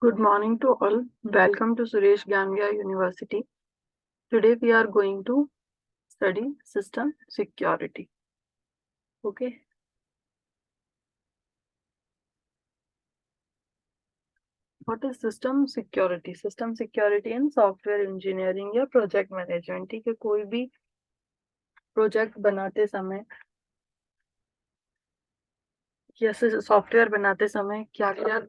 Good morning to all. Welcome to Suresh Gambiya University. Today we are going to study system security. Okay. What is system security? System security in software engineering या project management. ठीक है, कोई भी project बनाते समय या software बनाते समय क्या क्या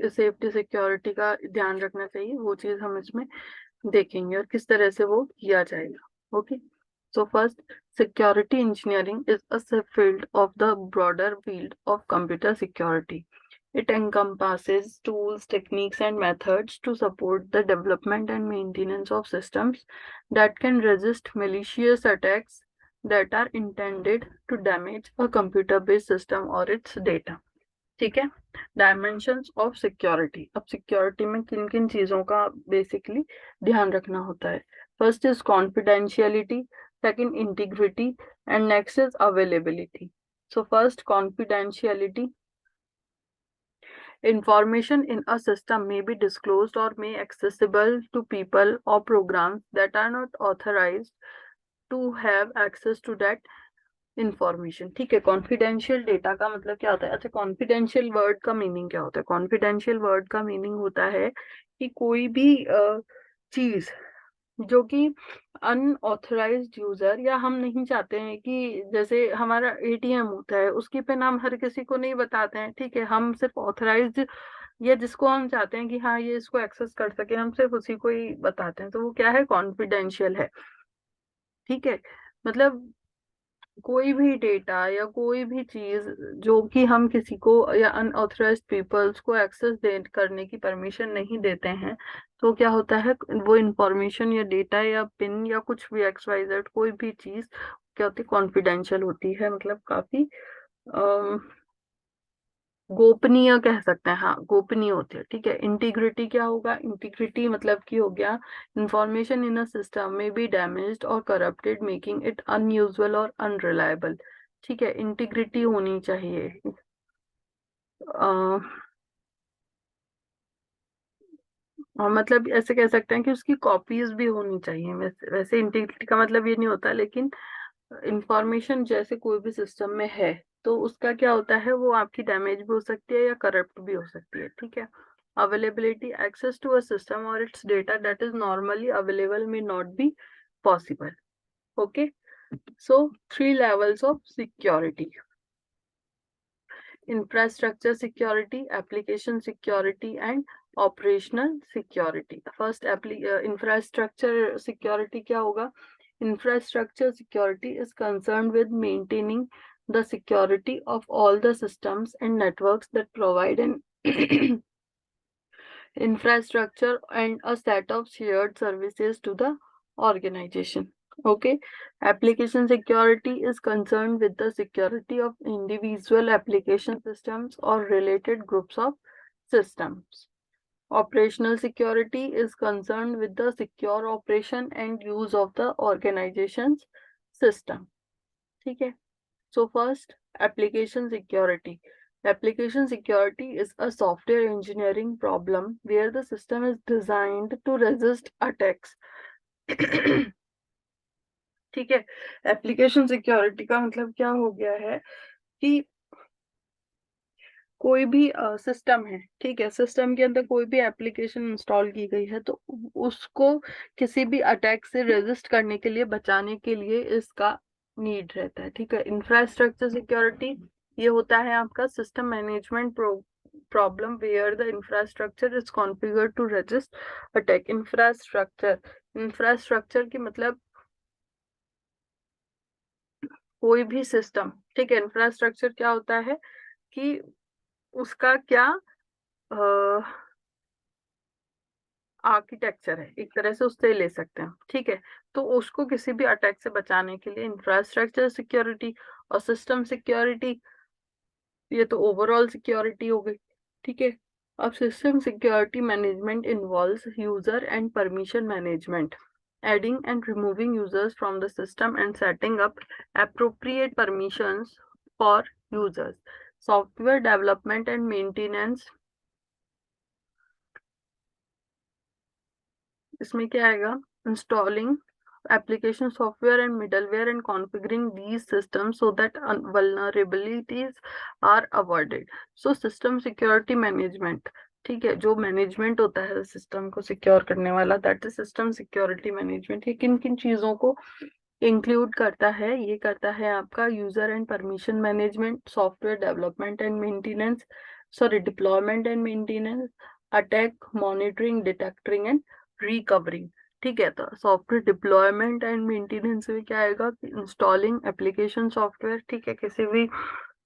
सेफ्टी सिक्योरिटी का ध्यान रखना चाहिए, वो चीज हम इसमें देखेंगे और किस तरह से वो किया जाएगा. Okay. So first, security engineering is a subfield of the broader field of computer security. It encompasses tools, techniques, and methods to support the development and maintenance of systems that can resist malicious attacks that are intended to damage a computer-based system or its data. ठीक है. Dimensions of security. अब security में किन किन चीजों का basically ध्यान रखना होता है. First is confidentiality, second integrity, and next is availability. So first, confidentiality. Information in a system may be disclosed or may accessible to people or programs that are not authorized to have access to that information. ठीक है. Confidential data का मतलब क्या होता है? अच्छा, confidential word का meaning क्या होता है? कॉन्फिडेंशियल वर्ड का मीनिंग होता है कि कोई भी चीज जो कि अनऑथराइज्ड यूजर, या हम नहीं चाहते हैं कि जैसे हमारा एटीएम होता है उसकी पिन हम हर किसी को नहीं बताते हैं. ठीक है. हम सिर्फ ऑथराइज्ड या जिसको हम चाहते हैं कि हाँ ये इसको एक्सेस कर सके, हम सिर्फ उसी को ही बताते हैं. तो वो क्या है? कॉन्फिडेंशियल है. ठीक है. मतलब कोई भी डेटा या कोई भी चीज जो कि हम किसी को या अनऑथराइज्ड पीपल्स को एक्सेस दे करने की परमिशन नहीं देते हैं, तो क्या होता है? वो इंफॉर्मेशन या डेटा या पिन या कुछ भी XYZ कोई भी चीज क्या होती है? कॉन्फिडेंशियल होती है. मतलब काफी गोपनीय कह सकते हैं. हाँ, गोपनीय होती है. ठीक है. इंटीग्रिटी क्या होगा? इंटीग्रिटी मतलब कि हो गया इंफॉर्मेशन इन अ सिस्टम में बी डैमेज्ड और करप्टेड मेकिंग इट अनयूजुअल और अनरिलायबल. ठीक है. इंटीग्रिटी होनी चाहिए. और मतलब ऐसे कह सकते हैं कि उसकी कॉपीज भी होनी चाहिए. वैसे इंटीग्रिटी का मतलब ये नहीं होता, लेकिन इंफॉर्मेशन जैसे कोई भी सिस्टम में है तो उसका क्या होता है? वो आपकी डैमेज भी हो सकती है या करप्ट भी हो सकती है. ठीक है. Availability, access to a system और its data that is normally available may not be possible. Okay. So 3 levels of security: infrastructure security, application security, and operational security. First, infrastructure security क्या होगा? Infrastructure security is concerned with maintaining the security of all the systems and networks that provide an infrastructure and a set of shared services to the organization. Okay. Application security is concerned with the security of individual application systems or related groups of systems. Operational security is concerned with the secure operation and use of the organization's system. ठीक है. So first, application security. Application security is a software engineering problem where the system is designed to resist attacks. ठीक है. Application security का मतलब क्या हो गया है कि कोई भी सिस्टम है. ठीक है. सिस्टम के अंदर कोई भी एप्लीकेशन इंस्टॉल की गई है तो उसको किसी भी अटैक से रेजिस्ट करने के लिए, बचाने के लिए इसका नीड रहता है. ठीक है. इंफ्रास्ट्रक्चर सिक्योरिटी ये होता है आपका system management problem where the infrastructure is configured to resist attack. Infrastructure की मतलब कोई भी सिस्टम. ठीक है. इंफ्रास्ट्रक्चर क्या होता है कि उसका क्या आर्किटेक्चर है, एक तरह से उससे ले सकते हैं. ठीक है. तो उसको किसी भी अटैक से बचाने के लिए इंफ्रास्ट्रक्चर सिक्योरिटी और सिस्टम सिक्योरिटी, ये तो ओवरऑल सिक्योरिटी हो गई. ठीक है. अब system security management involves user and permission management, adding and removing users from the system and setting up appropriate permissions for users. Software development and maintenance, इसमें क्या आएगा, installing application software and middleware and configuring these systems so that vulnerabilities are avoided. So system security management, ठीक है, जो management होता है system को secure करने वाला, that is system security management. ये किन किन चीजों को इंक्लूड करता है, ये करता है आपका user and permission management, software development and maintenance, sorry deployment and maintenance, attack monitoring detecting and recovering. ठीक है, तो सॉफ्टवेयर डिप्लॉयमेंट एंड मेंटेनेंस में क्या आएगा, इंस्टॉलिंग एप्लीकेशन सॉफ्टवेयर, ठीक है, किसी भी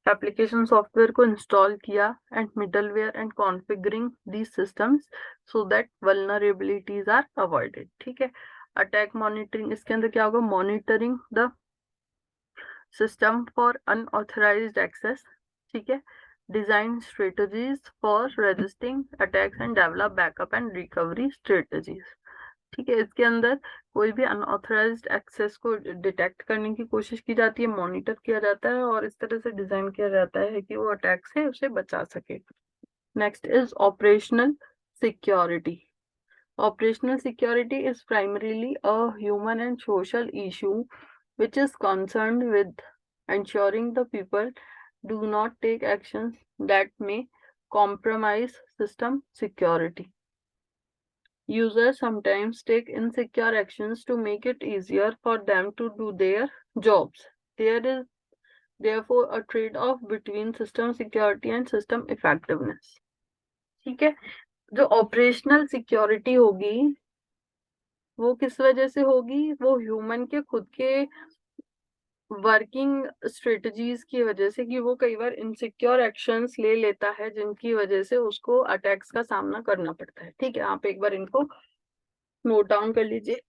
एप्लीकेशन सॉफ्टवेयर को इंस्टॉल किया, and middleware and configuring these systems so that vulnerabilities are avoided. ठीक है, अटैक मॉनिटरिंग, इसके अंदर क्या होगा, monitoring the system for unauthorised access. ठीक है, design strategies for resisting attacks and develop backup and recovery strategies. ठीक है, इसके अंदर कोई भी अनऑथराइज्ड एक्सेस को डिटेक्ट करने की कोशिश की जाती है, मॉनिटर किया जाता है और इस तरह से डिजाइन किया जाता है कि वो अटैक से उसे बचा सके। Next is operational security. Operational security is primarily a human and social issue which is concerned with ensuring the people do not take actions that may compromise system security. Users sometimes take insecure actions to make it easier for them to do their jobs. There is therefore a trade-off between system security and system effectiveness. ठीक है, जो operational security होगी वो किस वजह से होगी, वो ह्यूमन के खुद के वर्किंग स्ट्रेटजीज की वजह से, कि वो कई बार इनसिक्योर एक्शंस ले लेता है जिनकी वजह से उसको अटैक्स का सामना करना पड़ता है। ठीक है, आप एक बार इनको नोट डाउन कर लीजिए,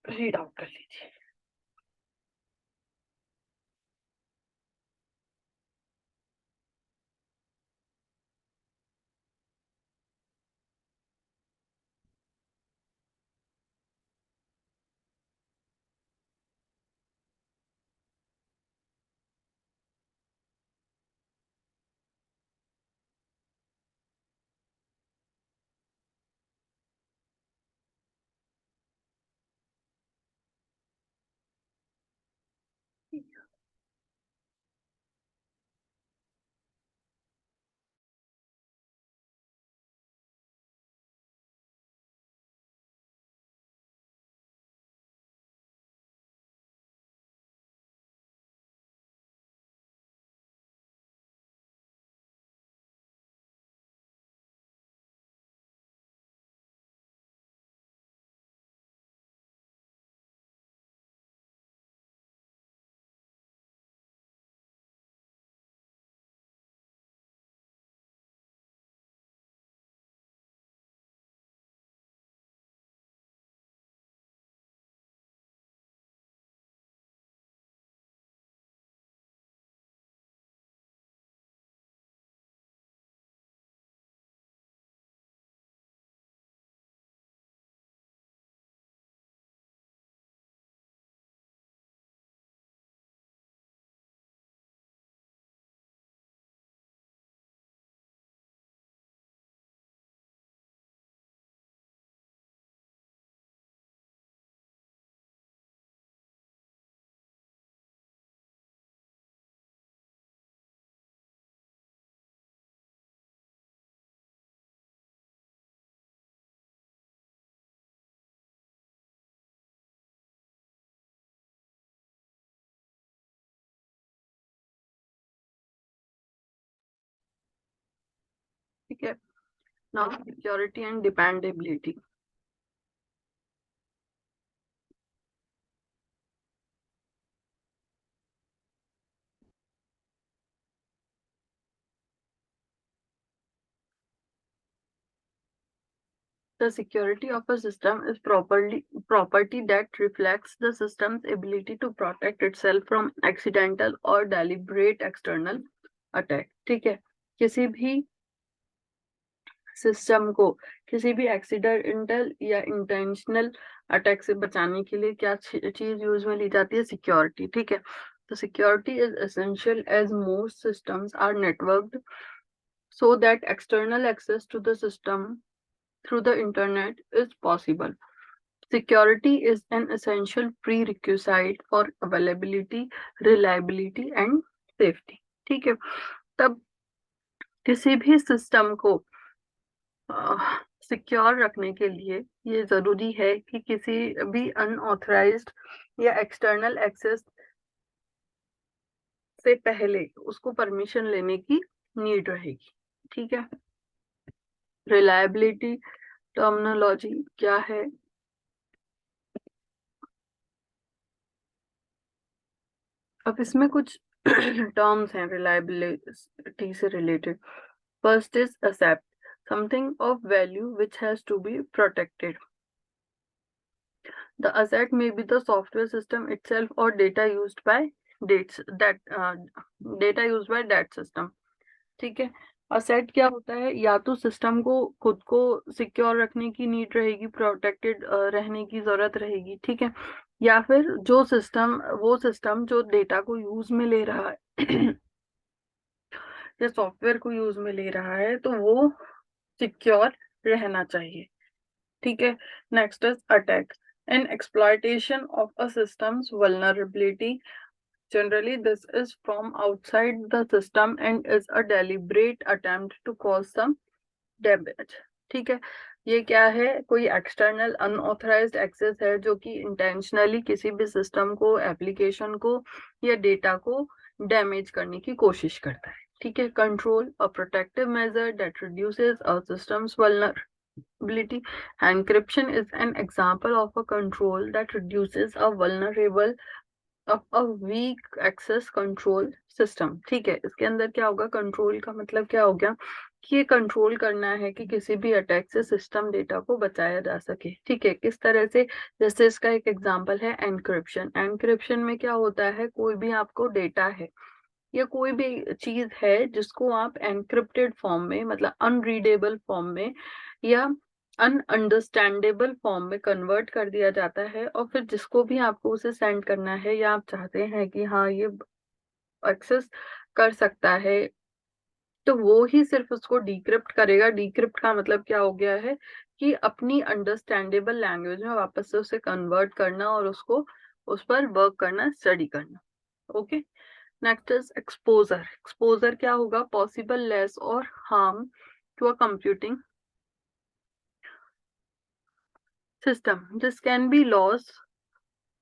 रीड आउट कर लीजिए। ठीक है, now security and dependability. The security of a system is property that reflects the system's ability to protect itself from accidental or deliberate external attack। ठीक है, किसी भी सिस्टम को किसी भी एक्सीडेंटल या इंटेंशनल अटैक से बचाने के लिए क्या चीज यूज में ली जाती है, सिक्योरिटी। ठीक है, The security is essential as most systems are networked so that external access to the system through the internet is possible. Security is an essential prerequisite for availability, reliability and safety. ठीक है, तब किसी भी system को secure रखने के लिए ये जरूरी है कि किसी भी अनऑथराइज्ड या एक्सटर्नल एक्सेस से पहले उसको परमिशन लेने की नीड रहेगी। ठीक है, रिलायबिलिटी टर्मिनोलॉजी क्या है? अब इसमें कुछ टर्म्स हैं रिलायबिलिटी से related. First is except, something of value which has to be protected. The asset may be the software system itself or data used by data used by that system. ठीक है, asset क्या होता है? या तो system को खुद को सिक्योर रखने की नीड रहेगी, प्रोटेक्टेड रहने की जरूरत रहेगी। ठीक है, या फिर जो सिस्टम जो डेटा को यूज में ले रहा है या सॉफ्टवेयर को यूज में ले रहा है तो वो सिक्योर रहना चाहिए। ठीक है, next is attack, an exploitation of a systems vulnerability. Generally, this is from outside the system and is a deliberate attempt to cause some damage. ठीक है, ये क्या है? कोई एक्सटर्नल अनऑथराइज्ड एक्सेस है जो कि इंटेंशनली किसी भी सिस्टम को, एप्लीकेशन को या डेटा को डैमेज करने की कोशिश करता है। ठीक है, control, a protective measure that reduces a systems vulnerability. Encryption is an example of a control that reduces a vulnerable of a weak access control system. ठीक है, इसके अंदर क्या होगा? कंट्रोल का मतलब क्या हो गया कि ये कंट्रोल करना है कि किसी भी अटैक से सिस्टम डेटा को बचाया जा सके। ठीक है, किस तरह से? जैसे इसका एक एग्जांपल है एनक्रिप्शन। एनक्रिप्शन में क्या होता है? कोई भी आपको डेटा है या कोई भी चीज है जिसको आप एनक्रिप्टेड फॉर्म में, मतलब अनरीडेबल फॉर्म में या अनअंडरस्टैंडेबल फॉर्म में कन्वर्ट कर दिया जाता है, और फिर जिसको भी आपको उसे सेंड करना है या आप चाहते हैं कि हाँ ये एक्सेस कर सकता है, तो वो ही सिर्फ उसको डिक्रिप्ट करेगा। डिक्रिप्ट का मतलब क्या हो गया है कि अपनी अंडरस्टैंडेबल लैंग्वेज में वापस से उसे कन्वर्ट करना और उसको उस पर वर्क करना, स्टडी करना। Okay, next is exposure. Exposure क्या होगा? Possible loss or harm to a computing system. This can be loss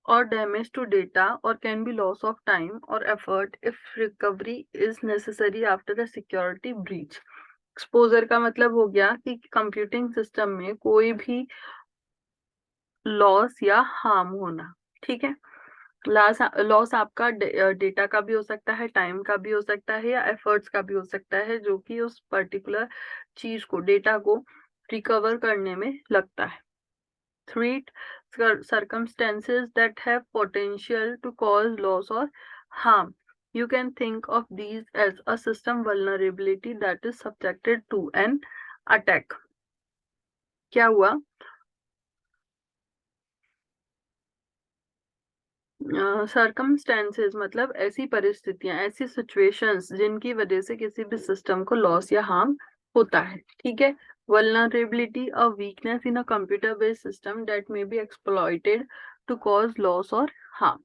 or damage to data or can be loss of time or effort if recovery is necessary after a security breach. Exposure का मतलब हो गया कि computing system में कोई भी loss या harm होना। ठीक है, लॉस आपका डेटा का भी हो सकता है, टाइम का भी हो सकता है या एफर्ट्स का भी हो सकता है, जो कि उस पर्टिकुलर चीज को, डेटा को रिकवर करने में लगता है। Threat, circumstances that have potential to cause loss or harm. You can think of these as a system vulnerability that is subjected to an attack. क्या हुआ? सर्कमस्टेंसेस मतलब ऐसी परिस्थितियां, ऐसी सिचुएशंस जिनकी वजह से किसी भी सिस्टम को लॉस या हार्म होता है। ठीक है, vulnerability, a weakness in a computer based system that may be exploited to cause loss or harm.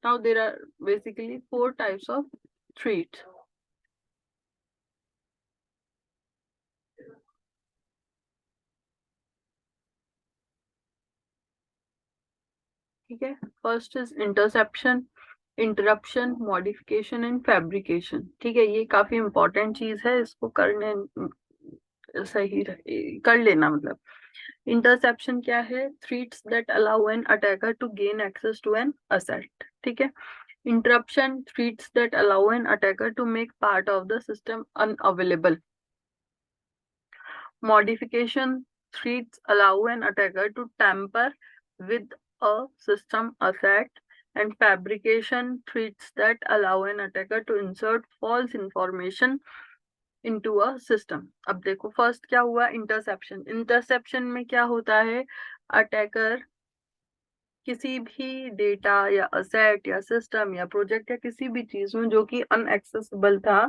Now there are basically 4 types of threats. ठीक है, first is interception, interruption, modification and fabrication. ठीक है, ये काफी important चीज है, इसको करने कर लेना। मतलब इंटरसेप्शन क्या है? Threats that allow an attacker to gain access to an asset. ठीक है, interruption, threats that allow an attacker to make part of the system unavailable. Modification, threats allow an attacker to tamper with a system asset, and fabrication, threats that allow an attacker to insert false information into a system. अब देखो first क्या हुआ? Interception. Interception में क्या होता है? Attacker किसी भी डेटा या असेट या सिस्टम या प्रोजेक्ट या किसी भी चीज में जो कि अनएक्सेसिबल था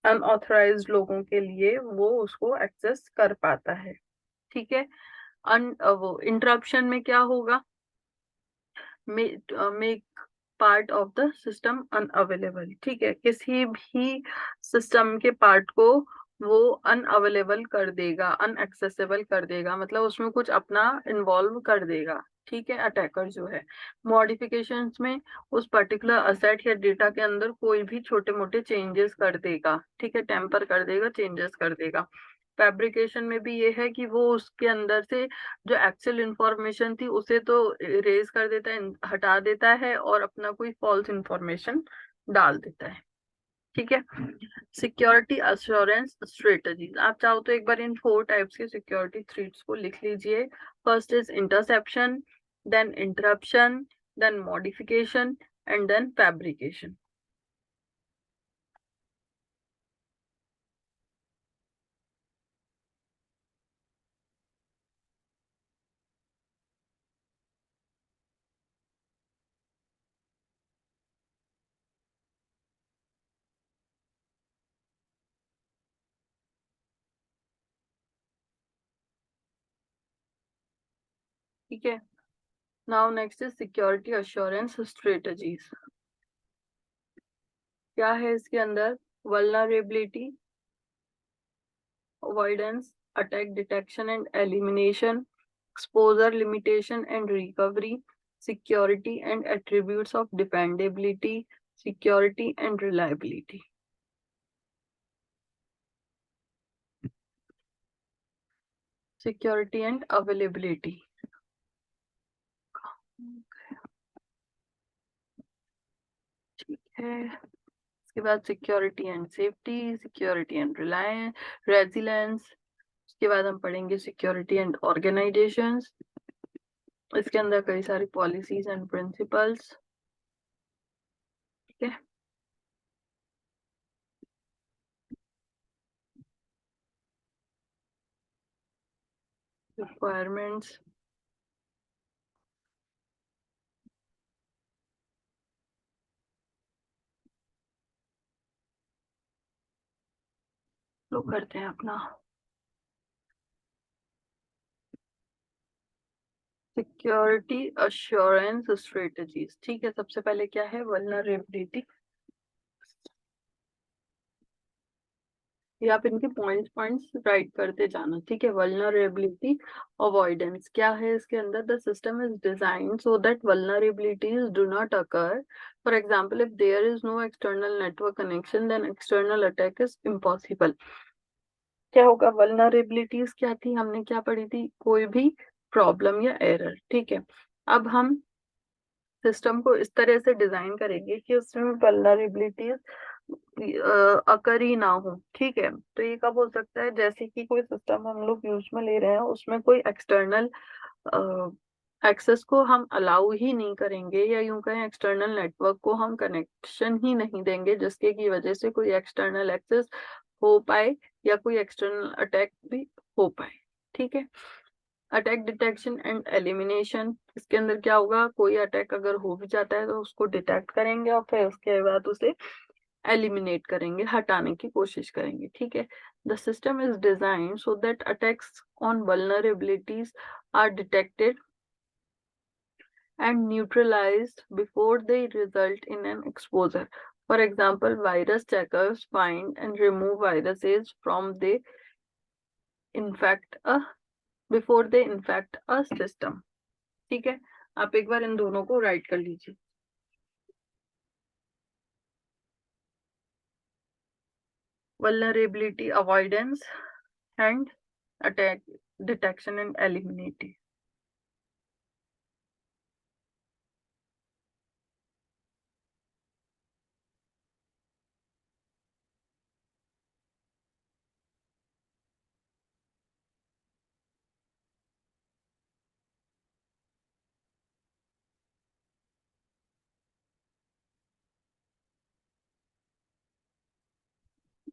अनऑथराइज्ड लोगों के लिए, वो उसको एक्सेस कर पाता है। ठीक है। वो इंटरप्शन में क्या होगा, make part of the system unavailable. ठीक है, किसी भी सिस्टम के पार्ट को वो अनअवेलेबल कर देगा, अनएक्सेसिबल कर देगा, मतलब उसमें कुछ अपना इन्वॉल्व कर देगा। ठीक है, अटैकर जो है मॉडिफिकेशंस में उस पर्टिकुलर असेट या डेटा के अंदर कोई भी छोटे मोटे चेंजेस कर देगा। ठीक है, टेम्पर कर देगा, चेंजेस कर देगा। फैब्रिकेशन में भी ये है कि वो उसके अंदर से जो एक्चुअल इंफॉर्मेशन थी उसे तो इरेज कर देता है, हटा देता है, और अपना कोई फॉल्स इंफॉर्मेशन डाल देता है। ठीक है। सिक्योरिटी अश्योरेंस स्ट्रेटजीज, आप चाहो तो एक बार इन 4 टाइप्स के सिक्योरिटी थ्रेट्स को लिख लीजिए। First is interception, then interruption, then modification and then fabrication. ठीक है। Now next is security assurance strategies. क्या है इसके अंदर, vulnerability avoidance, attack detection and elimination, exposure limitation and recovery, security and attributes of dependability, security and reliability. Security and availability. ठीक है, इसके बाद security and safety, security and Reliance, resilience. उसके बाद हम पढ़ेंगे सिक्योरिटी एंड ऑर्गेनाइजेशंस। इसके अंदर कई सारी पॉलिसीज एंड प्रिंसिपल्स। ठीक है। रिक्वायरमेंट्स। लोग करते हैं अपना। Security assurance strategies. ठीक है, सबसे पहले क्या है, वल्नरेबिलिटी। ये आप इनके पॉइंट्स पॉइंट्स राइट करते जाना। ठीक है, वल्नरेबिलिटी अवॉइडेंस क्या है इसके अंदर, the system is design so that vulnerabilities do not occur. For example, if there is no external network connection then external attack is impossible. क्या होगा, वल्नरेबिलिटीज क्या थी, हमने क्या पढ़ी थी, कोई भी प्रॉब्लम या एरर। ठीक है, अब हम सिस्टम को इस तरह से डिजाइन करेंगे कि उसमें वल्नरेबिलिटीज अकर ही ना हो। ठीक है, तो ये कब हो सकता है, जैसे कि कोई सिस्टम हम लोग यूज में ले रहे हैं, उसमें कोई एक्सटर्नल एक्सेस को हम अलाउ ही नहीं करेंगे, या यूं कहें एक्सटर्नल नेटवर्क को हम कनेक्शन ही नहीं देंगे, जिसके की वजह से कोई एक्सटर्नल एक्सेस हो पाए या कोई एक्सटर्नल अटैक भी हो पाए। ठीक है। अटैक डिटेक्शन एंड एलिमिनेशन, इसके अंदर क्या होगा, कोई अटैक अगर हो भी जाता है तो उसको डिटेक्ट करेंगे और फिर उसके बाद उसे एलिमिनेट करेंगे, हटाने की कोशिश करेंगे। ठीक है, the system is design so that attacks on vulnerabilities are detected and neutralized before they result in an exposure. For example, virus checkers find and remove viruses from the infect a before they infect a system. ठीक है, आप एक बार इन दोनों को right कर लीजिए। Vulnerability avoidance and attack detection and eliminate.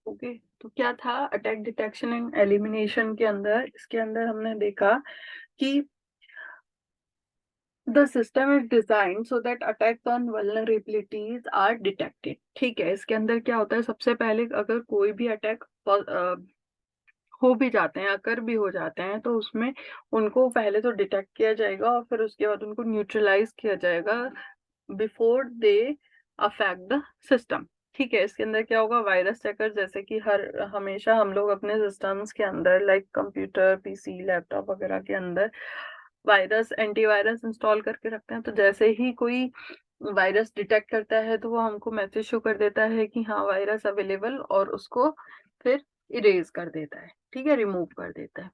Okay, तो क्या था अटैक डिटेक्शन एंड एलिमिनेशन के अंदर, इसके अंदर हमने देखा कि The system is designed so that attacks on vulnerabilities are detected. ठीक है, इसके अंदर क्या होता है, सबसे पहले अगर कोई भी अटैक हो भी जाते हैं, अगर भी हो जाते हैं, तो उसमें उनको पहले तो डिटेक्ट किया जाएगा और फिर उसके बाद उनको न्यूट्रलाइज किया जाएगा before they affect the system. ठीक है, इसके अंदर क्या होगा, वायरस चेकर, जैसे कि हर हमेशा हम लोग अपने सिस्टम्स के अंदर लाइक कंप्यूटर, पीसी, लैपटॉप वगैरह के अंदर वायरस, एंटीवायरस इंस्टॉल करके रखते हैं। तो जैसे ही कोई वायरस डिटेक्ट करता है तो वो हमको मैसेज शो कर देता है कि हाँ वायरस अवेलेबल, और उसको फिर इरेज कर देता है, ठीक है, रिमूव कर देता है।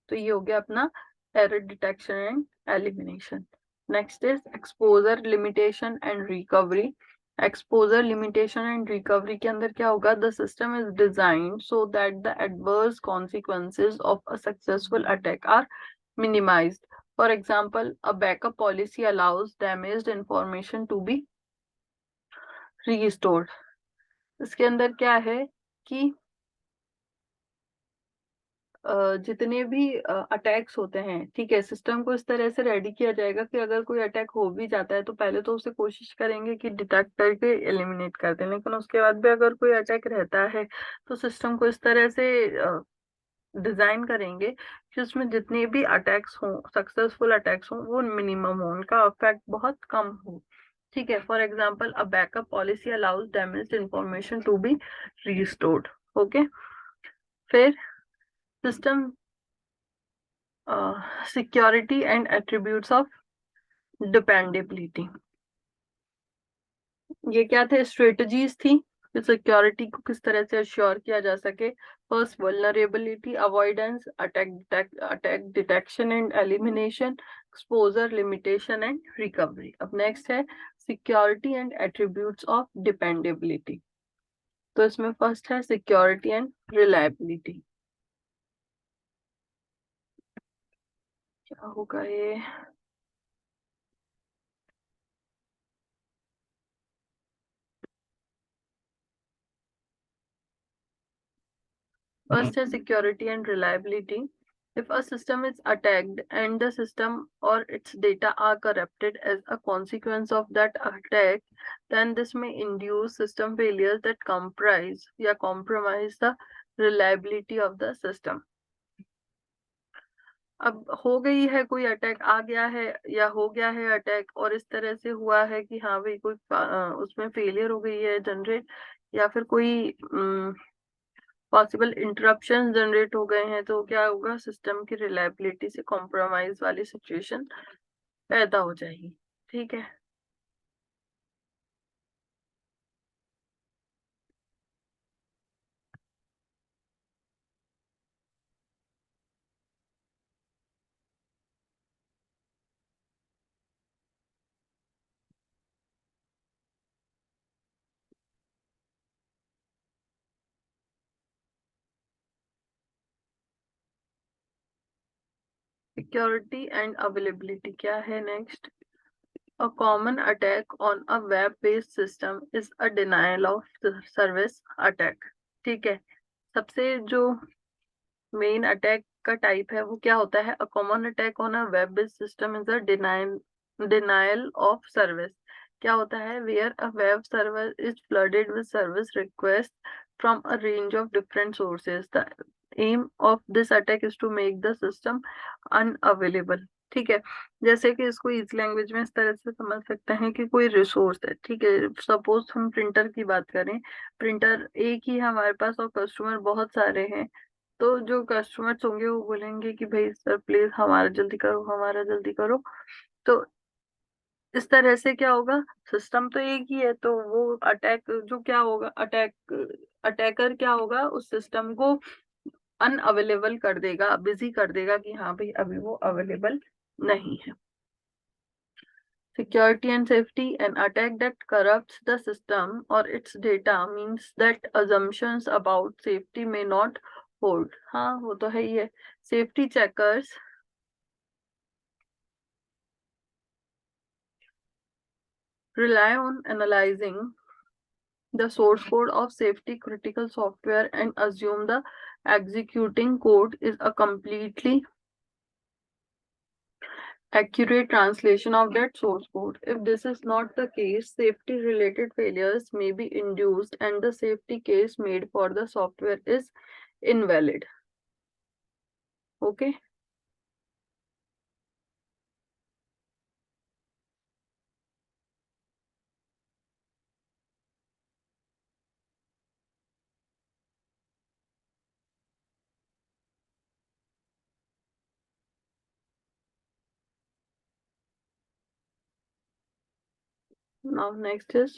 तो ये हो गया अपना error detection and elimination. Next is exposure limitation and recovery. Exposure limitation and recovery के अंदर क्या होगा, the system is designed so that the adverse consequences of a successful attack are minimized. For example, a backup policy allows damaged information to be restored. इसके अंदर क्या है कि जितने भी अटैक्स होते हैं, ठीक है, सिस्टम को इस तरह से रेडी किया जाएगा कि अगर कोई अटैक हो भी जाता है तो पहले तो उसे कोशिश करेंगे कि डिटेक्ट करके एलिमिनेट कर दें, लेकिन उसके बाद भी अगर कोई अटैक रहता है तो सिस्टम को इस तरह से डिजाइन करेंगे कि उसमें जितने भी अटैक्स हों, सक्सेसफुल अटैक्स हों, वो मिनिमम हो, उनका इफेक्ट बहुत कम हो। ठीक है, for example a backup policy allows damaged information to be restored. Okay, फिर system security and attributes of dependability. ये क्या थे, स्ट्रेटजीज थी कि सिक्योरिटी को किस तरह से अश्योर किया जा सके। First, vulnerability avoidance, attack detection and elimination, exposure limitation and recovery. अब नेक्स्ट है security and attributes of dependability. तो इसमें फर्स्ट है सिक्योरिटी एंड रिलायबिलिटी। क्या होगा ये, first is security and reliability. If a system is attacked and the system or its data are corrupted as a consequence of that attack, then this may induce system failures that comprise या compromise the reliability of the system. अब हो गई है, कोई attack आ गया है या हो गया है अटैक, और इस तरह से हुआ है कि हाँ भाई कोई उसमें फेलियर हो गई है जनरेट, या फिर कोई पॉसिबल इंटरप्शन जनरेट हो गए हैं, तो क्या होगा, सिस्टम की रिलायबिलिटी से कॉम्प्रोमाइज वाली सिचुएशन पैदा हो जाएगी। ठीक है, सिक्योरिटी एंड अवेलेबिलिटी क्या है next. A common attack on a web based system is a denial of service attack. ठीक है, सबसे जो मेन अटैक का टाइप है वो क्या होता है, a common attack on a web based system is a denial of service. क्या होता है, where a web server is flooded with service request from a range of different sources. The aim of this attack is to make the system unavailable. ठीक है, जैसे कि इसको easy language में इस तरह से समझ सकते हैं कि कोई रिसोर्स है, ठीक है, सपोज हम प्रिंटर की बात करें, प्रिंटर एक ही है हमारे पास और कस्टमर बहुत सारे हैं, तो जो कस्टमर्स होंगे वो बोलेंगे कि भाई सर प्लीज हमारा जल्दी करो, हमारा जल्दी करो। तो इस तरह से क्या होगा, सिस्टम तो एक ही है, तो वो अटैक जो क्या होगा, अटैकर क्या होगा, उस सिस्टम को अनअवेलेबल कर देगा, बिजी कर देगा कि हाँ भाई अभी वो अवेलेबल नहीं है। Security and safety, an attack that corrupts the system or its data means that assumptions about safety may not hold. हाँ वो तो है ही है। Safety checkers rely on analyzing the source code of safety critical software and assume the executing code is a completely accurate translation of that source code. If this is not the case, safety related failures may be induced and the safety case made for the software is invalid. Okay. Now next is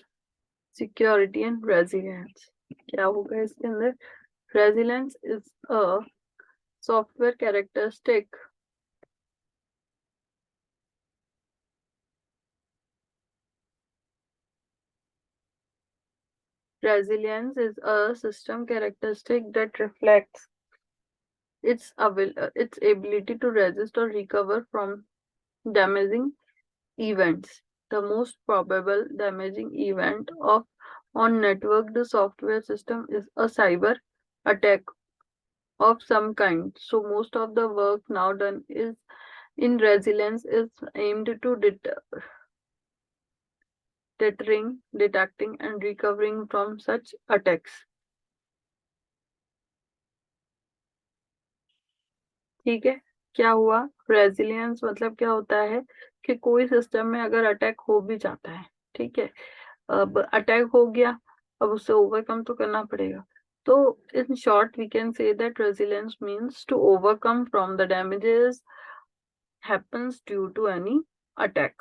security and resilience. क्या होगा इसके अंदर? Resilience is a software characteristic Resilience is a system characteristic that reflects its ability to resist or recover from damaging events. The most probable damaging event of on network the software system is a cyber attack of some kind. So most of the work now done is in resilience is aimed to deterring, detecting and recovering from such attacks. ठीक है, क्या हुआ? Resilience मतलब क्या होता है कि कोई सिस्टम में अगर अटैक हो भी जाता है, ठीक है, अब अटैक हो गया, अब उसे ओवरकम तो करना पड़ेगा. तो in short we can say that resilience means to overcome from the damages happens due to any attack.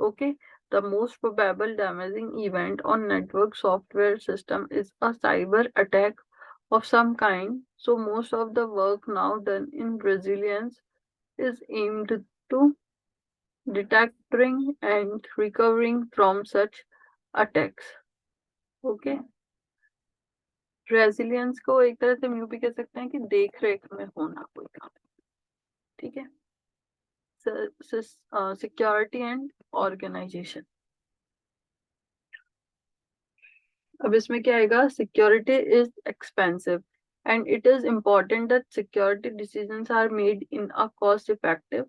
Okay, the most probable damaging event on network software system is a cyber attack of some kind. So most of the work now done in resilience is aimed to detecting and recovering from such attacks. Okay, resilience को एक तरह से हम यूं भी कह सकते हैं कि देख रेख में होना कोई काम. ठीक है, सिक्योरिटी एंड ऑर्गेनाइजेशन. अब इसमें क्या आएगा? Security is expensive and it is important that security decisions are made in a cost effective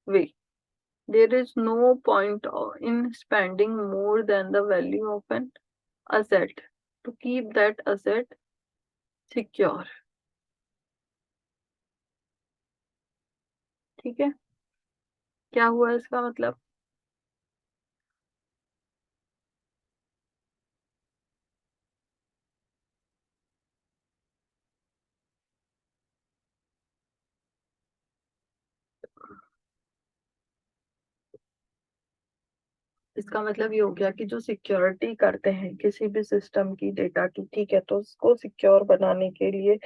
way. There is no point in spending more than the value of an asset to keep that asset secure. ठीक है, क्या हुआ इसका मतलब? इसका मतलब ये हो गया कि जो सिक्योरिटी करते हैं किसी भी सिस्टम की डेटा की, ठीक है, तो उसको सिक्योर बनाने के लिए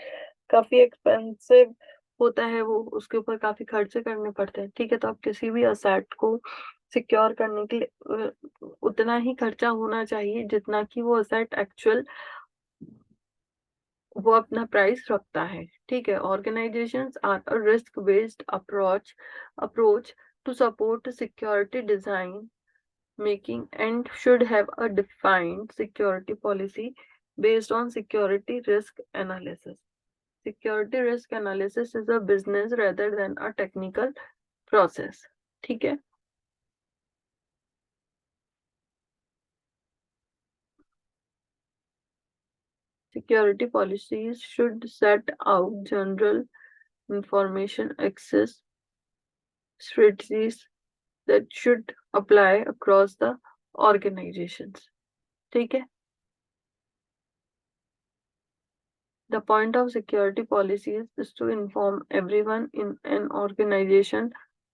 काफी एक्सपेंसिव होता है, वो उसके ऊपर काफी खर्चे करने पड़ते हैं. ठीक है, तो आप किसी भी असेट को सिक्योर करने के लिए उतना ही खर्चा होना चाहिए जितना कि वो असेट एक्चुअल वो अपना प्राइस रखता है. ठीक है, organisations are a risk based approach to support security design making and should have a defined security policy based on security risk analysis. Security risk analysis is a business rather than a technical process. ठीक है, security policies should set out general information access strategies that should apply across the organizations. ठीक है, the point of security policies is to inform everyone in an organization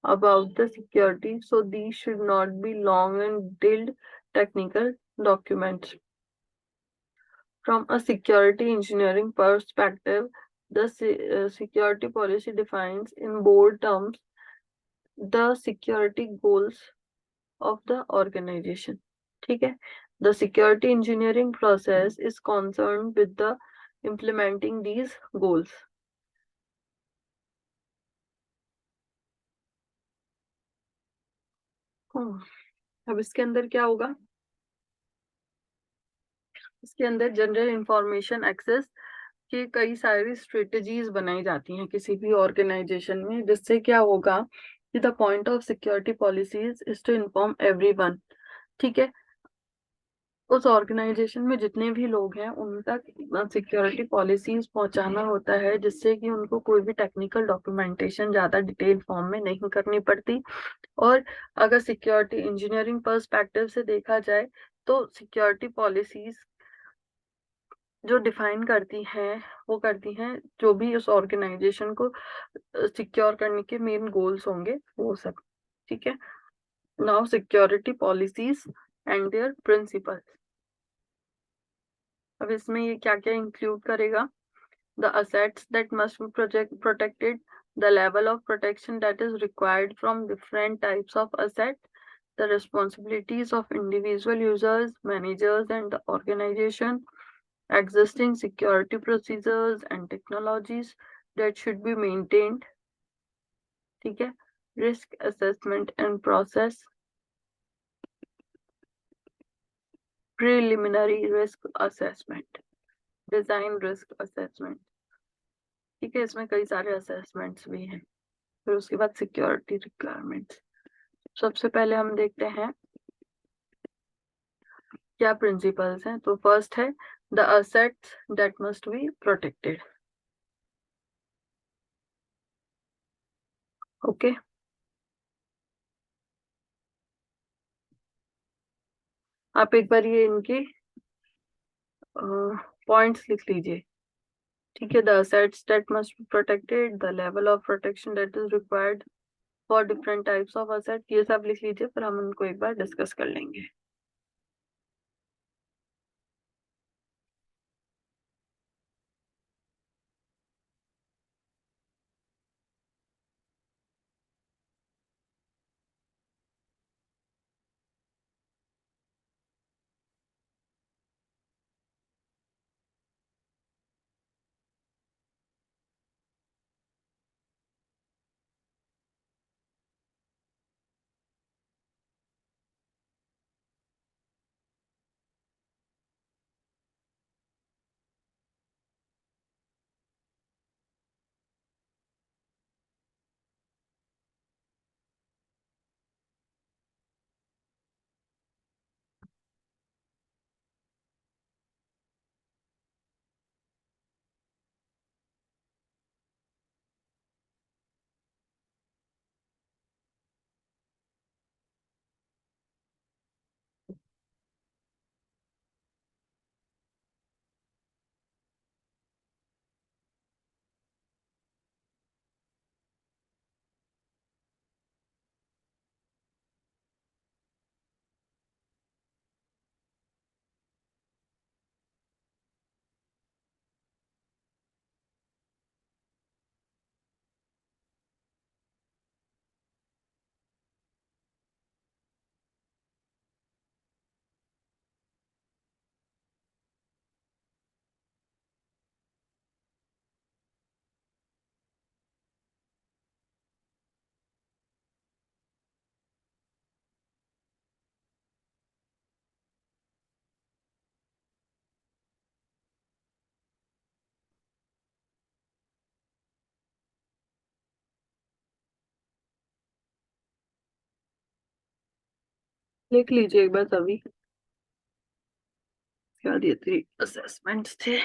about the security, so these should not be long and detailed technical documents. From a security engineering perspective, the security policy defines in bold terms the security goals of the organization. ठीक है, the security engineering process is concerned with the implementing these goals. अब इसके अंदर क्या होगा? इसके अंदर general information access की कई सारी स्ट्रेटजीज बनाई जाती हैं किसी भी ऑर्गेनाइजेशन में, जिससे क्या होगा the point of security policies is to inform everyone. ठीक है, उस ऑर्गेनाइजेशन में जितने भी लोग हैं उन तक सिक्योरिटी पॉलिसीज पहुंचाना होता है, जिससे कि उनको कोई भी टेक्निकल डॉक्यूमेंटेशन ज्यादा डिटेल फॉर्म में नहीं करनी पड़ती। और अगर सिक्योरिटी इंजीनियरिंग पर्सपेक्टिव से देखा जाए तो सिक्योरिटी पॉलिसीज जो डिफाइन करती हैं वो करती हैं जो भी उस ऑर्गेनाइजेशन को सिक्योर करने के मेन गोल्स होंगे वो सब। ठीक है, now security policies and their principles. अब इसमें ये क्या क्या इंक्लूड करेगा? The assets that must be protected, the level of protection that is required from different types of asset, the responsibilities of individual users, managers, and the organization, existing security procedures and technologies that should be maintained. ठीक है, risk assessment and process, preliminary risk assessment, design risk assessment। ठीक है, इसमें कई सारे assessments भी हैं। फिर उसके बाद सिक्योरिटी रिक्वायरमेंट्स। सबसे पहले हम देखते हैं क्या प्रिंसिपल्स हैं। तो फर्स्ट है the assets that must be protected. Okay, आप एक बार ये इनके पॉइंट्स लिख लीजिए। ठीक है, the assets that must be protected, the level of protection that is required for different types of asset, ये सब लिख लीजिए, फिर हम उनको एक बार डिस्कस कर लेंगे। लिख लीजिए एक बार सभी, क्या दिए थे असेसमेंट्स थे।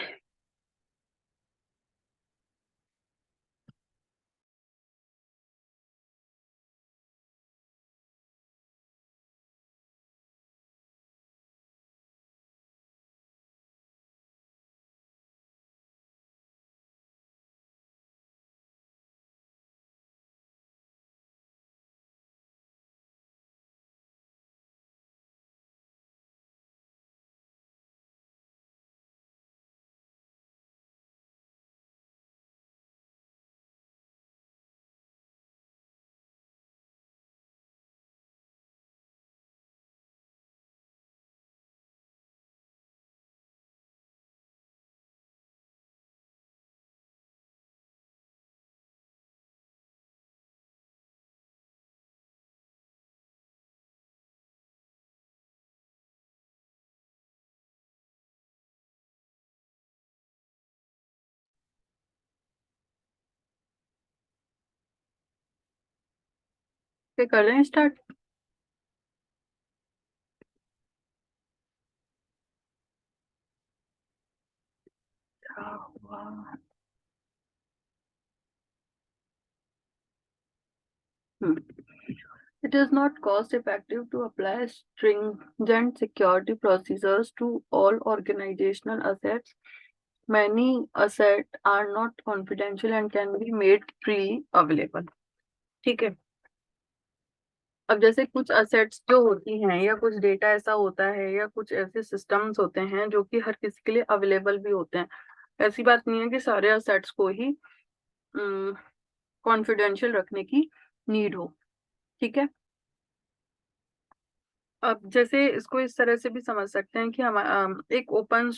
फिर कर लें स्टार्ट। क्या हुआ? It is not cost effective to apply stringent security procedures to all organizational assets. Many assets are not confidential and can be made freely available. ठीक है। अब जैसे कुछ असेट्स जो होती हैं या कुछ डेटा ऐसा होता है या कुछ ऐसे सिस्टम्स होते हैं जो कि हर किसी के लिए अवेलेबल भी होते हैं। ऐसी बात नहीं है कि सारे असेट्स को ही कॉन्फिडेंशियल रखने की नीड हो। ठीक है। अब जैसे इसको इस तरह से भी समझ सकते हैं कि हम एक ओपन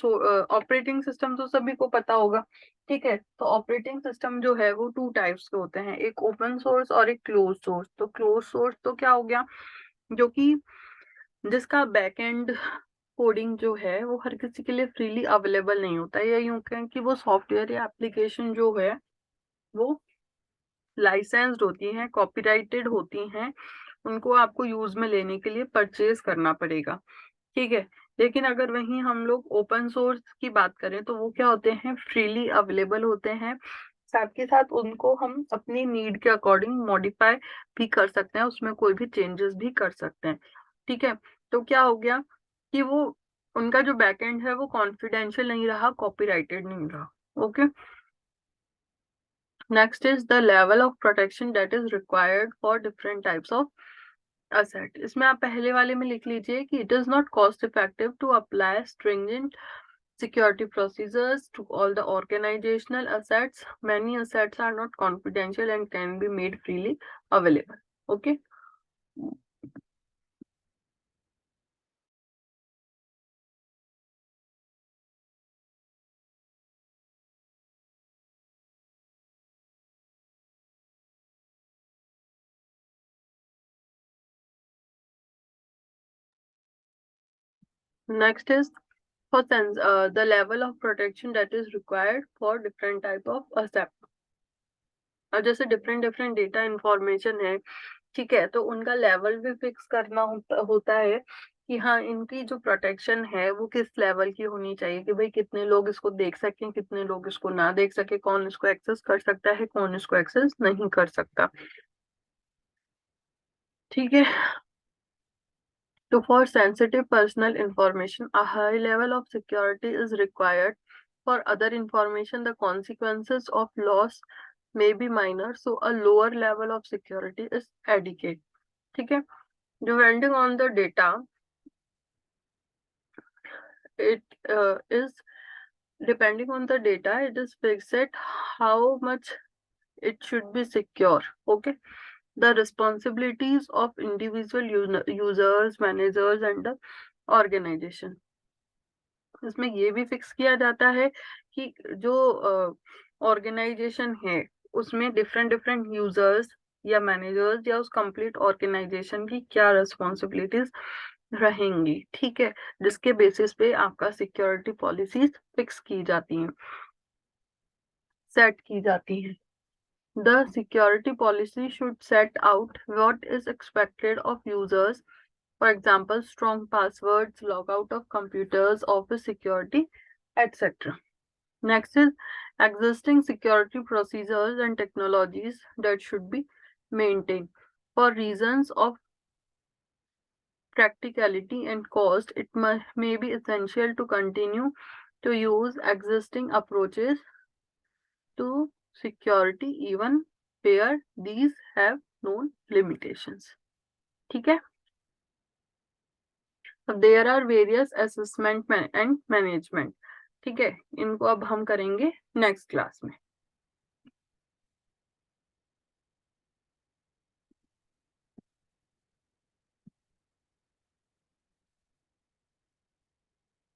ऑपरेटिंग सिस्टम तो सभी को पता होगा। ठीक है। तो ऑपरेटिंग सिस्टम जो है वो टू टाइप्स के होते हैं, एक ओपन सोर्स और एक क्लोज सोर्स। तो क्लोज सोर्स तो क्या हो गया, जो कि जिसका बैकएंड कोडिंग जो है वो हर किसी के लिए फ्रीली अवेलेबल नहीं होता है, या यूं कहें कि वो सॉफ्टवेयर या एप्लीकेशन जो है वो लाइसेंस्ड होती हैं, कॉपीराइटेड होती हैं, उनको आपको यूज में लेने के लिए परचेज करना पड़ेगा। ठीक है। लेकिन अगर वहीं हम लोग ओपन सोर्स की बात करें तो वो क्या होते हैं, फ्रीली अवेलेबल होते हैं। साथ के साथ उनको हम अपनी नीड के अकॉर्डिंग मॉडिफाई भी कर सकते हैं, उसमें कोई भी चेंजेस भी कर सकते हैं। ठीक है। तो क्या हो गया कि वो उनका जो बैकएंड है वो कॉन्फिडेंशियल नहीं रहा, कॉपीराइटेड नहीं रहा। Okay. Next is the level of protection that is required for different types of asset। इसमें आप पहले वाले में लिख लीजिए कि it is not cost effective to apply stringent security procedures to all the organizational assets. Many assets are not confidential and can be made freely available. Okay. Next is for the level of protection that is required for different type of asset। और जैसे different different data information है, ठीक है, तो उनका level भी fix करना होता है कि हाँ इनकी जो प्रोटेक्शन है वो किस लेवल की होनी चाहिए, कि भाई कितने लोग इसको देख सकें, कितने लोग इसको ना देख सके, कौन इसको एक्सेस कर सकता है, कौन इसको एक्सेस नहीं कर सकता। ठीक है। तो for sensitive personal information a high level of security is required. For other information the consequences of loss may be minor, so a lower level of security is adequate। ठीक है। Depending on the data, it is depending on the data, it is fixed how much it should be secure। Okay। The responsibilities of individual users, managers and the organization। इसमें ये भी fix किया जाता है कि जो ऑर्गेनाइजेशन है उसमें डिफरेंट डिफरेंट यूजर्स या मैनेजर्स या उस कंप्लीट ऑर्गेनाइजेशन की क्या रिस्पॉन्सिबिलिटीज रहेंगी। ठीक है। जिसके बेसिस पे आपका सिक्योरिटी पॉलिसीज फिक्स की जाती हैं, सेट की जाती हैं। The security policy should set out what is expected of users, for example, strong passwords, logout of computers, office security, etc. Next is existing security procedures and technologies that should be maintained. For reasons of practicality and cost, it may be essential to continue to use existing approaches to security even where these have known limitations। ठीक है। अब there are various assessment and management. ठीक है। इनको अब हम करेंगे next class में।